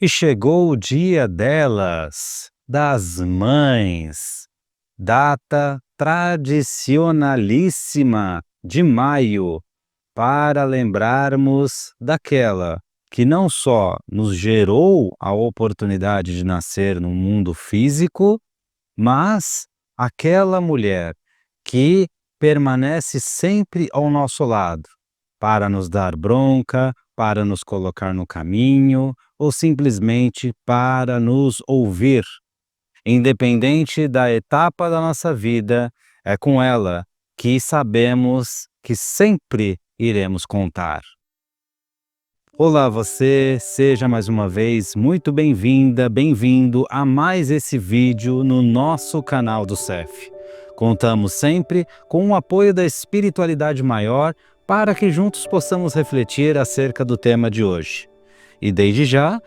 E chegou o dia delas, das mães, data tradicionalíssima de maio, para lembrarmos daquela que não só nos gerou a oportunidade de nascer no mundo físico, mas aquela mulher que permanece sempre ao nosso lado, para nos dar bronca, para nos colocar no caminho ou simplesmente para nos ouvir. Independente da etapa da nossa vida, é com ela que sabemos que sempre iremos contar. Olá você, seja mais uma vez muito bem-vinda, bem-vindo a mais esse vídeo no nosso canal do CEF. Contamos sempre com o apoio da espiritualidade maior para que juntos possamos refletir acerca do tema de hoje. E desde já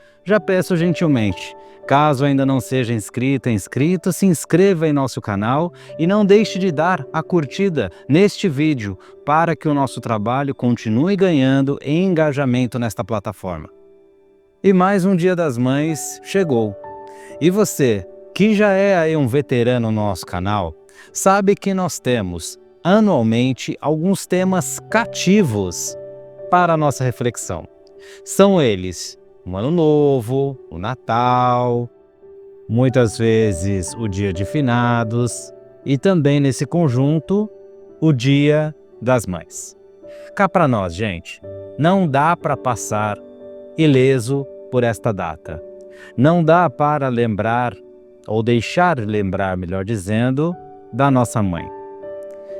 peço gentilmente, caso ainda não seja inscrito, se inscreva em nosso canal e não deixe de dar a curtida neste vídeo para que o nosso trabalho continue ganhando engajamento nesta plataforma. E mais um Dia das Mães chegou. E você, que já é aí um veterano no nosso canal, sabe que nós temos anualmente alguns temas cativos para a nossa reflexão. São eles o Ano Novo, o Natal, muitas vezes o Dia de Finados e também nesse conjunto o Dia das Mães. Cá para nós, gente, não dá para passar ileso por esta data. Não dá para lembrar, ou deixar de lembrar, melhor dizendo, da nossa mãe.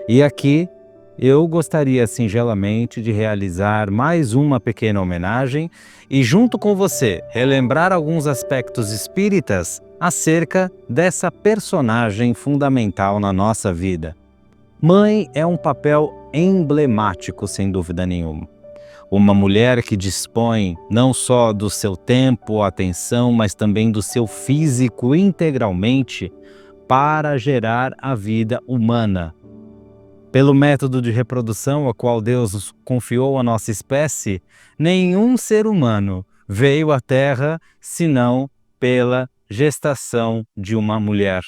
E aqui eu gostaria singelamente de realizar mais uma pequena homenagem e junto com você relembrar alguns aspectos espíritas acerca dessa personagem fundamental na nossa vida. Mãe é um papel emblemático, sem dúvida nenhuma. Uma mulher que dispõe não só do seu tempo, atenção, mas também do seu físico integralmente para gerar a vida humana. Pelo método de reprodução a qual Deus confiou à nossa espécie, nenhum ser humano veio à Terra senão pela gestação de uma mulher.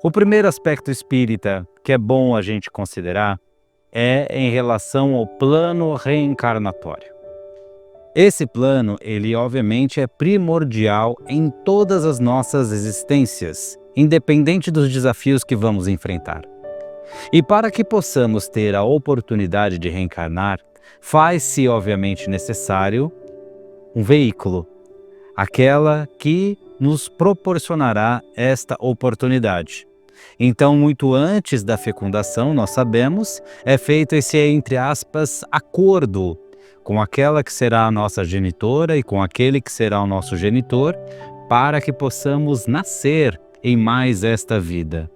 O primeiro aspecto espírita que é bom a gente considerar é em relação ao plano reencarnatório. Esse plano, ele obviamente é primordial em todas as nossas existências, independente dos desafios que vamos enfrentar. E para que possamos ter a oportunidade de reencarnar, faz-se obviamente necessário um veículo, aquela que nos proporcionará esta oportunidade. Então, muito antes da fecundação, nós sabemos, é feito esse, entre aspas, acordo com aquela que será a nossa genitora e com aquele que será o nosso genitor, para que possamos nascer em mais esta vida.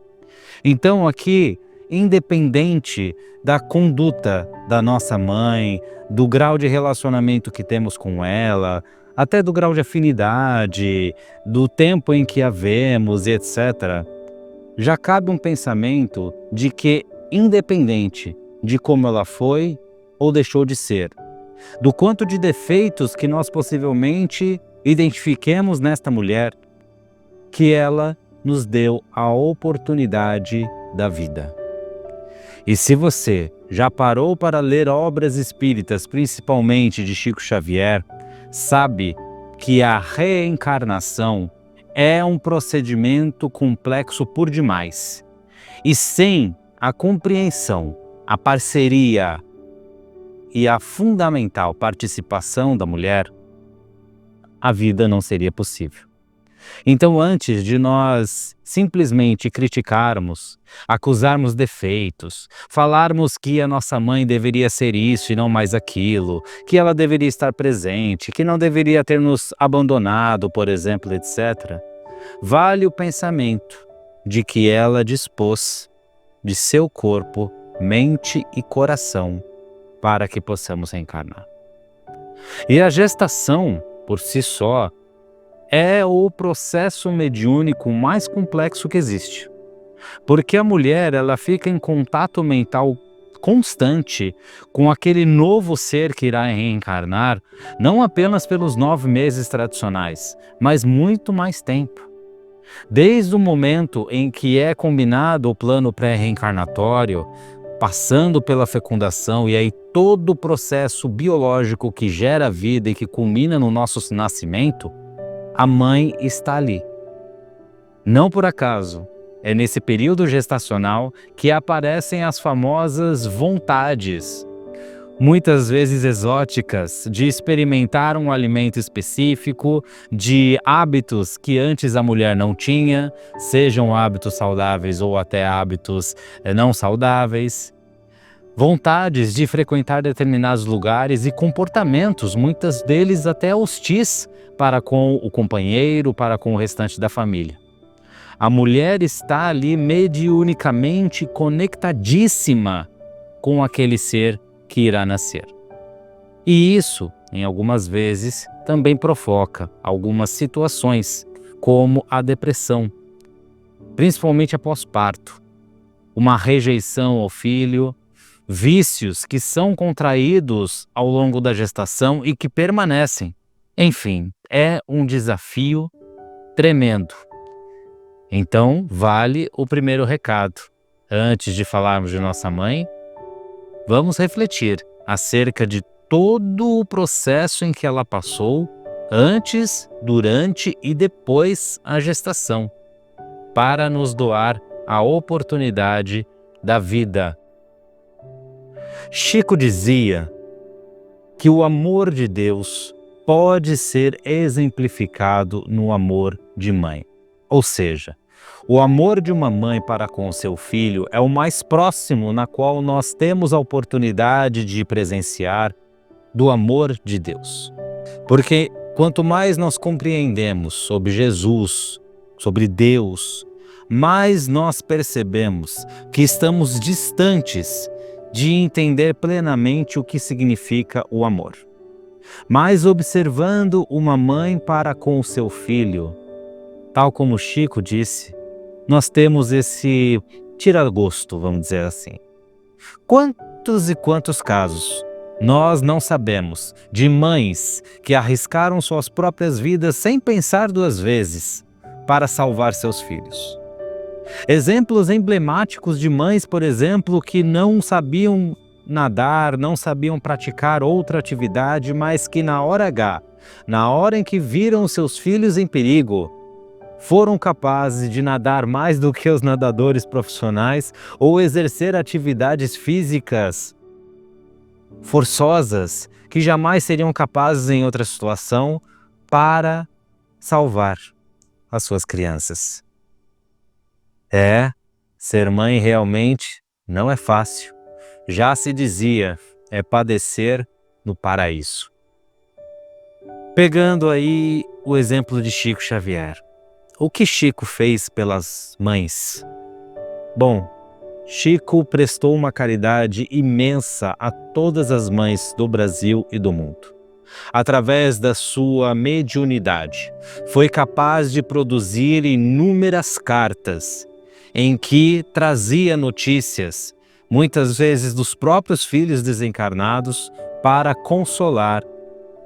Então, aqui, independente da conduta da nossa mãe, do grau de relacionamento que temos com ela, até do grau de afinidade, do tempo em que a vemos, etc., já cabe um pensamento de que, independente de como ela foi ou deixou de ser, do quanto de defeitos que nós possivelmente identifiquemos nesta mulher, que ela nos deu a oportunidade da vida. E se você já parou para ler obras espíritas, principalmente de Chico Xavier, sabe que a reencarnação é um procedimento complexo por demais. E sem a compreensão, a parceria e a fundamental participação da mulher, a vida não seria possível. Então, antes de nós simplesmente criticarmos, acusarmos defeitos, falarmos que a nossa mãe deveria ser isso e não mais aquilo, que ela deveria estar presente, que não deveria ter nos abandonado, por exemplo, etc., vale o pensamento de que ela dispôs de seu corpo, mente e coração para que possamos reencarnar. E a gestação, por si só, é o processo mediúnico mais complexo que existe. Porque a mulher, ela fica em contato mental constante com aquele novo ser que irá reencarnar, não apenas pelos 9 meses tradicionais, mas muito mais tempo. Desde o momento em que é combinado o plano pré-reencarnatório, passando pela fecundação e aí todo o processo biológico que gera vida e que culmina no nosso nascimento, a mãe está ali. Não por acaso, é nesse período gestacional que aparecem as famosas vontades, muitas vezes exóticas, de experimentar um alimento específico, de hábitos que antes a mulher não tinha, sejam hábitos saudáveis ou até hábitos não saudáveis. Vontades de frequentar determinados lugares e comportamentos, muitas deles até hostis para com o companheiro, para com o restante da família. A mulher está ali mediunicamente conectadíssima com aquele ser que irá nascer. E isso, em algumas vezes, também provoca algumas situações, como a depressão, principalmente após parto, uma rejeição ao filho, vícios que são contraídos ao longo da gestação e que permanecem. Enfim, é um desafio tremendo. Então, vale o primeiro recado. Antes de falarmos de nossa mãe, vamos refletir acerca de todo o processo em que ela passou, antes, durante e depois a gestação, para nos doar a oportunidade da vida. Chico dizia que o amor de Deus pode ser exemplificado no amor de mãe. Ou seja, o amor de uma mãe para com o seu filho é o mais próximo na qual nós temos a oportunidade de presenciar do amor de Deus. Porque quanto mais nós compreendemos sobre Jesus, sobre Deus, mais nós percebemos que estamos distantes de entender plenamente o que significa o amor. Mas observando uma mãe para com o seu filho, tal como Chico disse, nós temos esse tira-gosto, vamos dizer assim. Quantos e quantos casos nós não sabemos de mães que arriscaram suas próprias vidas sem pensar 2 vezes para salvar seus filhos? Exemplos emblemáticos de mães, por exemplo, que não sabiam nadar, não sabiam praticar outra atividade, mas que na hora H, na hora em que viram seus filhos em perigo, foram capazes de nadar mais do que os nadadores profissionais ou exercer atividades físicas forçosas que jamais seriam capazes em outra situação para salvar as suas crianças. Ser mãe realmente não é fácil. Já se dizia, é padecer no paraíso. Pegando aí o exemplo de Chico Xavier. O que Chico fez pelas mães? Bom, Chico prestou uma caridade imensa a todas as mães do Brasil e do mundo. Através da sua mediunidade, foi capaz de produzir inúmeras cartas em que trazia notícias, muitas vezes dos próprios filhos desencarnados, para consolar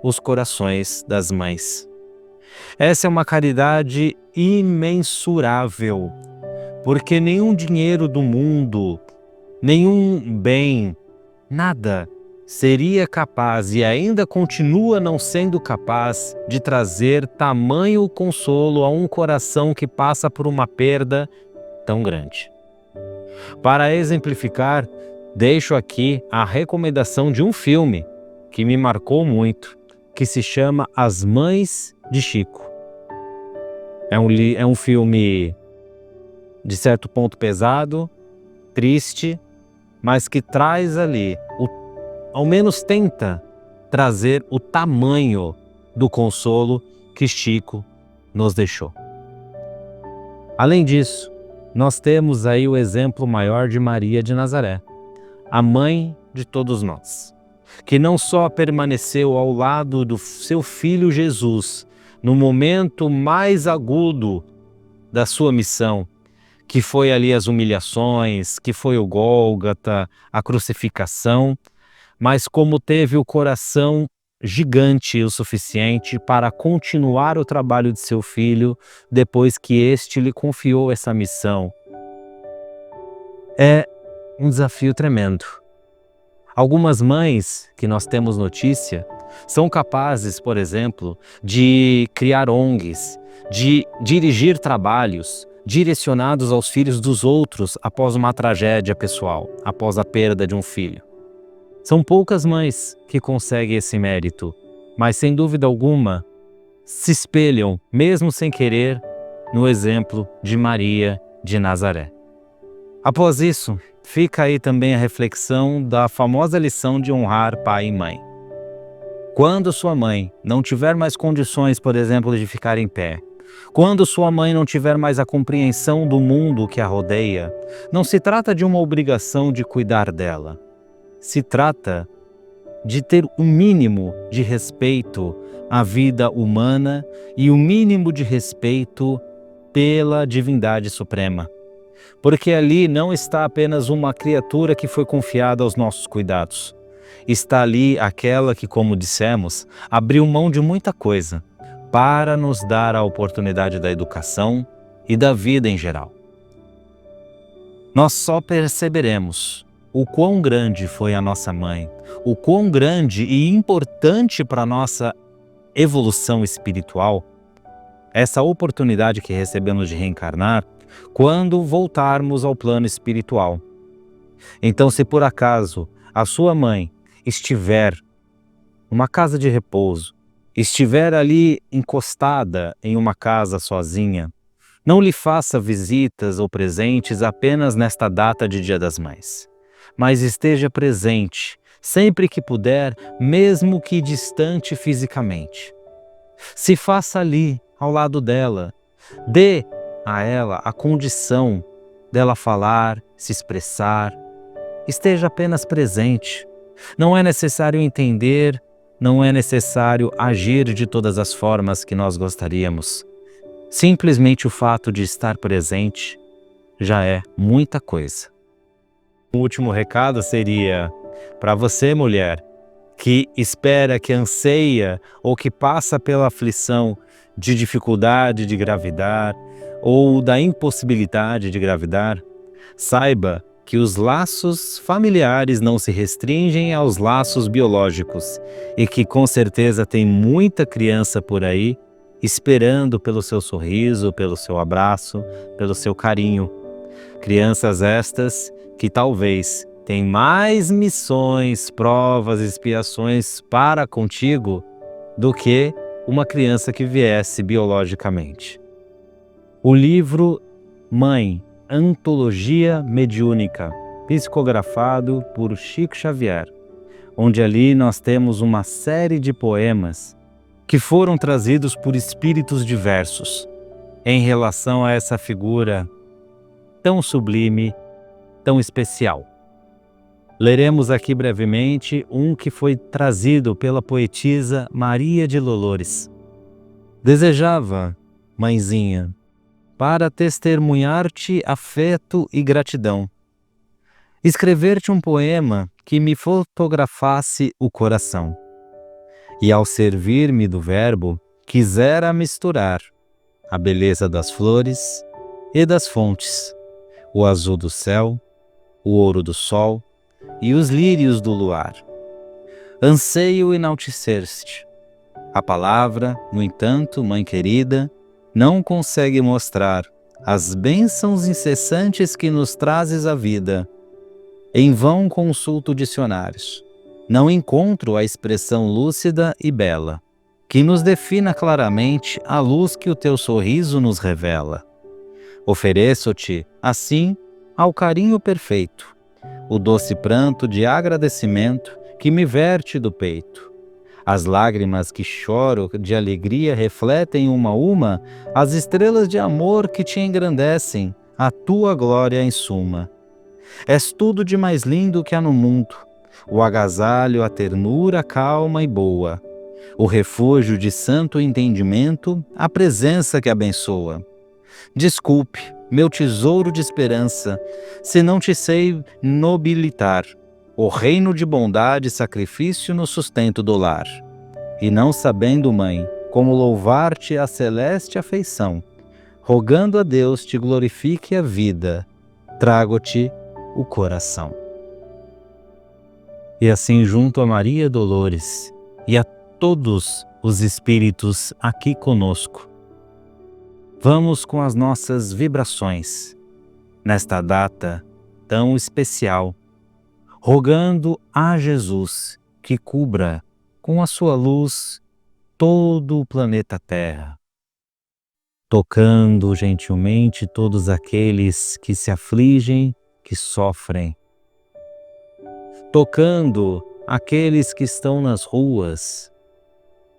os corações das mães. Essa é uma caridade imensurável, porque nenhum dinheiro do mundo, nenhum bem, nada seria capaz e ainda continua não sendo capaz de trazer tamanho consolo a um coração que passa por uma perda tão grande. Para exemplificar, deixo aqui a recomendação de um filme que me marcou muito, que se chama As Mães de Chico. É um filme de certo ponto pesado, triste, mas que traz ali, ao menos tenta trazer o tamanho do consolo que Chico nos deixou. Além disso, nós temos aí o exemplo maior de Maria de Nazaré, a mãe de todos nós, que não só permaneceu ao lado do seu filho Jesus no momento mais agudo da sua missão, que foi ali as humilhações, que foi o Gólgota, a crucificação, mas como teve o coração gigante o suficiente para continuar o trabalho de seu filho depois que este lhe confiou essa missão. É um desafio tremendo. Algumas mães que nós temos notícia são capazes, por exemplo, de criar ONGs, de dirigir trabalhos direcionados aos filhos dos outros após uma tragédia pessoal, após a perda de um filho. São poucas mães que conseguem esse mérito, mas sem dúvida alguma se espelham, mesmo sem querer, no exemplo de Maria de Nazaré. Após isso, fica aí também a reflexão da famosa lição de honrar pai e mãe. Quando sua mãe não tiver mais condições, por exemplo, de ficar em pé, quando sua mãe não tiver mais a compreensão do mundo que a rodeia, não se trata de uma obrigação de cuidar dela. Se trata de ter o mínimo de respeito à vida humana e o mínimo de respeito pela divindade suprema. Porque ali não está apenas uma criatura que foi confiada aos nossos cuidados. Está ali aquela que, como dissemos, abriu mão de muita coisa para nos dar a oportunidade da educação e da vida em geral. Nós só perceberemos o quão grande foi a nossa mãe, o quão grande e importante para a nossa evolução espiritual, essa oportunidade que recebemos de reencarnar, quando voltarmos ao plano espiritual. Então, se por acaso a sua mãe estiver numa casa de repouso, estiver ali encostada em uma casa sozinha, não lhe faça visitas ou presentes apenas nesta data de Dia das Mães, mas esteja presente sempre que puder, mesmo que distante fisicamente. Se faça ali, ao lado dela, dê a ela a condição dela falar, se expressar. Esteja apenas presente. Não é necessário entender, não é necessário agir de todas as formas que nós gostaríamos. Simplesmente o fato de estar presente já é muita coisa. O último recado seria para você, mulher, que espera, que anseia ou que passa pela aflição de dificuldade de engravidar ou da impossibilidade de engravidar, saiba que os laços familiares não se restringem aos laços biológicos e que com certeza tem muita criança por aí esperando pelo seu sorriso, pelo seu abraço, pelo seu carinho. Crianças estas que talvez têm mais missões, provas, expiações para contigo do que uma criança que viesse biologicamente. O livro Mãe, Antologia Mediúnica, psicografado por Chico Xavier, onde ali nós temos uma série de poemas que foram trazidos por espíritos diversos em relação a essa figura tão sublime, tão especial. Leremos aqui brevemente um que foi trazido pela poetisa Maria de Dolores. Desejava, mãezinha, para testemunhar-te afeto e gratidão, escrever-te um poema que me fotografasse o coração. E ao servir-me do verbo, quisera misturar a beleza das flores e das fontes, o azul do céu, o ouro do sol e os lírios do luar. Anseio enaltecer-te. A palavra, no entanto, mãe querida, não consegue mostrar as bênçãos incessantes que nos trazes à vida. Em vão consulto dicionários. Não encontro a expressão lúcida e bela, que nos defina claramente a luz que o teu sorriso nos revela. Ofereço-te, assim, ao carinho perfeito, o doce pranto de agradecimento que me verte do peito. As lágrimas que choro de alegria refletem uma a uma as estrelas de amor que te engrandecem, a tua glória em suma. És tudo de mais lindo que há no mundo, o agasalho, a ternura calma e boa, o refúgio de santo entendimento, a presença que abençoa. Desculpe, meu tesouro de esperança, se não te sei nobilitar o reino de bondade e sacrifício no sustento do lar? E não sabendo, mãe, como louvar-te a celeste afeição, rogando a Deus te glorifique a vida, trago-te o coração. E assim, junto a Maria Dolores e a todos os espíritos aqui conosco, vamos com as nossas vibrações nesta data tão especial, rogando a Jesus que cubra com a sua luz todo o planeta Terra, tocando gentilmente todos aqueles que se afligem, que sofrem, tocando aqueles que estão nas ruas,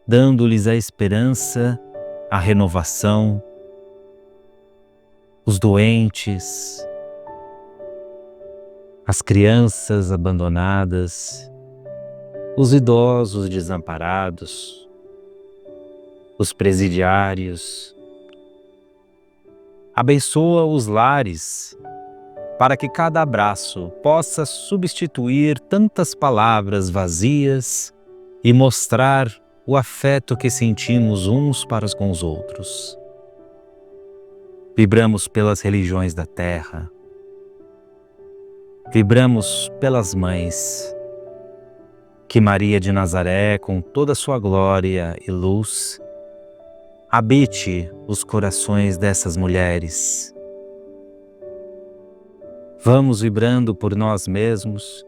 dando-lhes a esperança, a renovação, os doentes, as crianças abandonadas, os idosos desamparados, os presidiários. Abençoa os lares, para que cada abraço possa substituir tantas palavras vazias e mostrar o afeto que sentimos uns para com os outros. Vibramos pelas religiões da terra, vibramos pelas mães, que Maria de Nazaré, com toda a sua glória e luz, habite os corações dessas mulheres. Vamos vibrando por nós mesmos,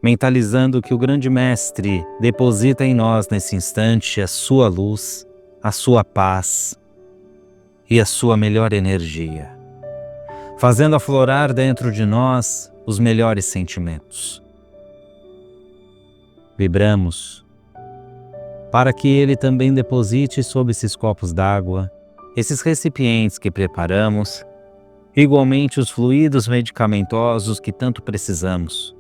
mentalizando que o grande Mestre deposita em nós nesse instante a sua luz, a sua paz e a sua melhor energia, fazendo aflorar dentro de nós os melhores sentimentos. Vibramos para que Ele também deposite sobre esses copos d'água, esses recipientes que preparamos, igualmente os fluidos medicamentosos que tanto precisamos,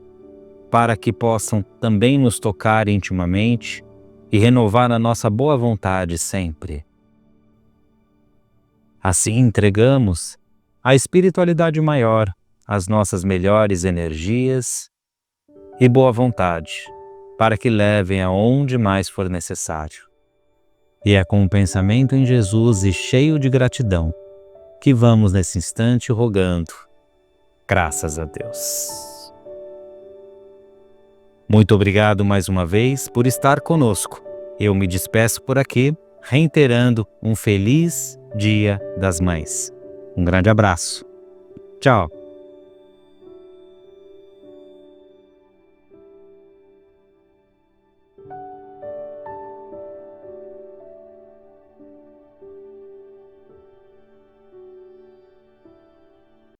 para que possam também nos tocar intimamente e renovar a nossa boa vontade sempre. Assim entregamos à espiritualidade maior as nossas melhores energias e boa vontade, para que levem aonde mais for necessário. E é com o pensamento em Jesus e cheio de gratidão que vamos nesse instante rogando, graças a Deus. Muito obrigado mais uma vez por estar conosco. Eu me despeço por aqui, reiterando um feliz Dia das Mães. Um grande abraço. Tchau.